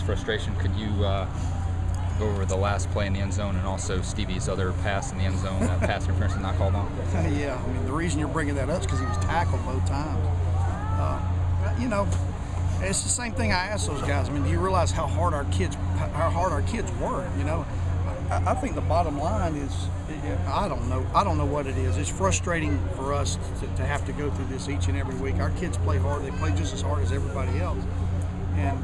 frustration. Could you go over the last play in the end zone and also Stevie's other pass in the end zone, that pass interference is not called on? Yeah, I mean, the reason you're bringing that up is because he was tackled both times. You know, it's the same thing I asked those guys. I mean, do you realize how hard our kids work? You know, I think the bottom line is, I don't know what it is. It's frustrating for us to have to go through this each and every week. Our kids play hard. They play just as hard as everybody else. And,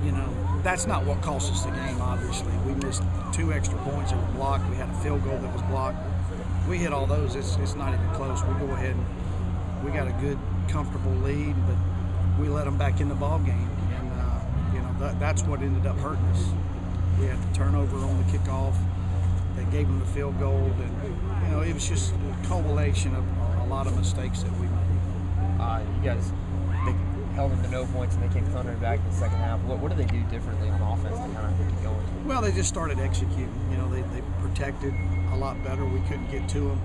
you know, that's not what cost us the game, obviously. We missed 2 extra points that were blocked. We had a field goal that was blocked. We hit all those. It's not even close. We go ahead and we got a good, comfortable lead, but we let them back in the ball game. And, you know, that's what ended up hurting us. We had the turnover on the kickoff. They gave them the field goal, and you know, it was just a culmination of a lot of mistakes that we made. You guys, they held them to no points, and they came thundering back in the second half. What do they do differently on offense to kind of keep going? Well, they just started executing. You know, they protected a lot better. We couldn't get to him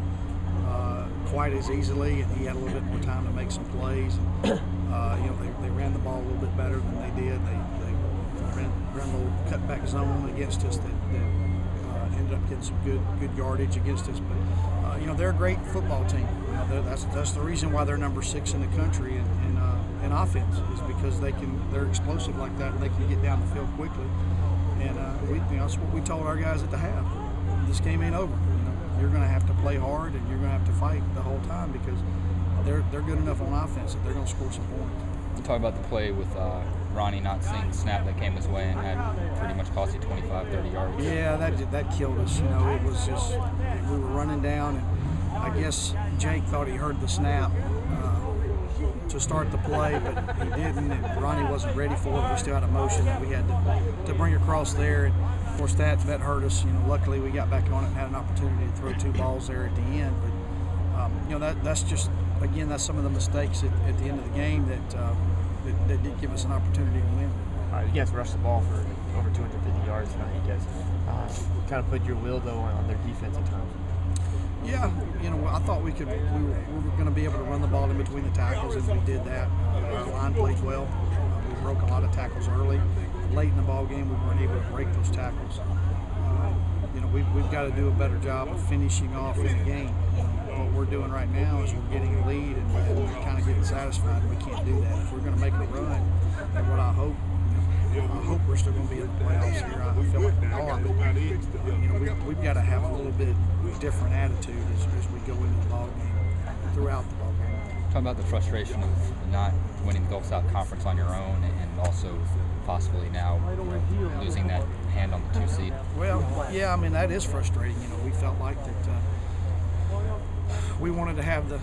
quite as easily, and he had a little bit more time to make some plays. And, you know, they ran the ball a little bit better than they did. They ran a little cutback zone against us that ended up getting some good yardage against us. But you know, they're a great football team. You know, that's the reason why they're number 6 in the country in offense, is because they're explosive like that, and they can get down the field quickly. And that's what we told our guys at the half. This game ain't over. You know, you're going to have to play hard, and you're going to have to fight the whole time, because they're good enough on offense that they're going to score some points. You talk about the play with Ronnie not seeing the snap that came his way and had pretty much cost you 25, 30 yards. Yeah, that killed us. You know, it was just, we were running down, and I guess Jake thought he heard the snap to start the play, but he didn't, and Ronnie wasn't ready for it. We still had a motion that we had to bring across there, and of course that hurt us. You know, luckily we got back on it and had an opportunity to throw 2 balls there at the end, but you know, that's just, again, that's some of the mistakes at the end of the game that did give us an opportunity to win. You guys rushed the ball for over 250 yards tonight. You guys kind of put your will, though, on their defense at times. Yeah, you know, I thought we were going to be able to run the ball in between the tackles, and we did that. Our line played well. We broke a lot of tackles early. Late in the ball game, we weren't able to break those tackles. You know, we've got to do a better job of finishing off in the game. What we're doing right now is we're getting a lead, and we're kind of getting satisfied. We can't do that. If we're going to make a run, and what I hope we're still going to be in the playoffs here. I feel like we are, but you know, we've got to have a little bit different attitude as we go into the ball game, throughout the ball game. Talk about the frustration of not winning the Gulf South Conference on your own, and also possibly now losing that hand on the 2 seed. Well, yeah, I mean, that is frustrating. You know, we felt like that we wanted to have the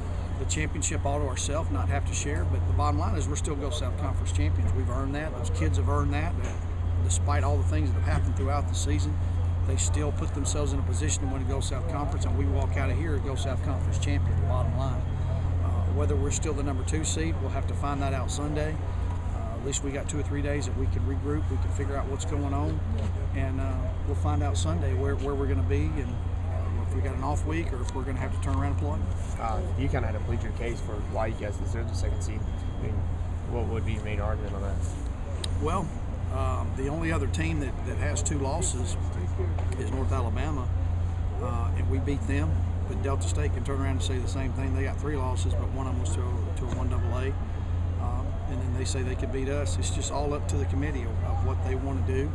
championship all to ourselves, not have to share. But the bottom line is we're still Gulf South Conference champions. We've earned that. Those kids have earned that. Despite all the things that have happened throughout the season, they still put themselves in a position to win a Gulf South Conference, and we walk out of here a Gulf South Conference champion, the bottom line. Whether we're still the number 2 seed, we'll have to find that out Sunday. At least we got 2 or 3 days that we can regroup, we can figure out what's going on, and we'll find out Sunday where we're going to be, and if we got an off week or if we're going to have to turn around and play. You kind of had to plead your case for why you guys deserve the 2nd seed. I mean, what would be your main argument on that? Well, the only other team that has 2 losses is North Alabama, and we beat them. But Delta State can turn around and say the same thing. They got 3 losses, but one of them was to a 1AA. And then they say they could beat us. It's just all up to the committee of what they want to do.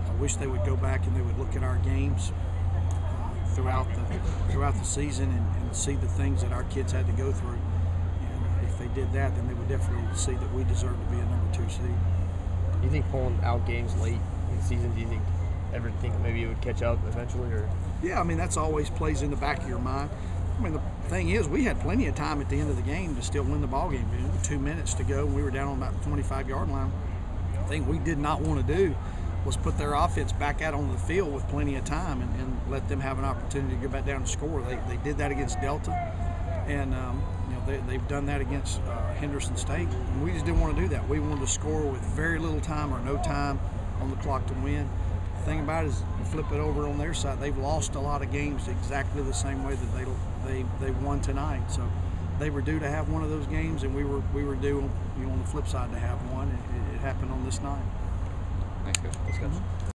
I wish they would go back and they would look at our games throughout the season and see the things that our kids had to go through. And if they did that, then they would definitely see that we deserve to be a number 2 seed. Do you think pulling out games late in the season, do you think maybe it would catch up eventually? Or? Yeah, I mean, that's always plays in the back of your mind. I mean, the thing is, we had plenty of time at the end of the game to still win the ball game. 2 minutes to go, and we were down on about the 25-yard line. The thing we did not want to do was put their offense back out on the field with plenty of time and let them have an opportunity to go back down and score. They did that against Delta, and you know, they've done that against Henderson State, and we just didn't want to do that. We wanted to score with very little time or no time on the clock to win. The thing about it is, you flip it over on their side, they've lost a lot of games exactly the same way that they won tonight. So they were due to have one of those games, and we were due, you know, on the flip side to have one. It happened on this night. Thanks, Coach.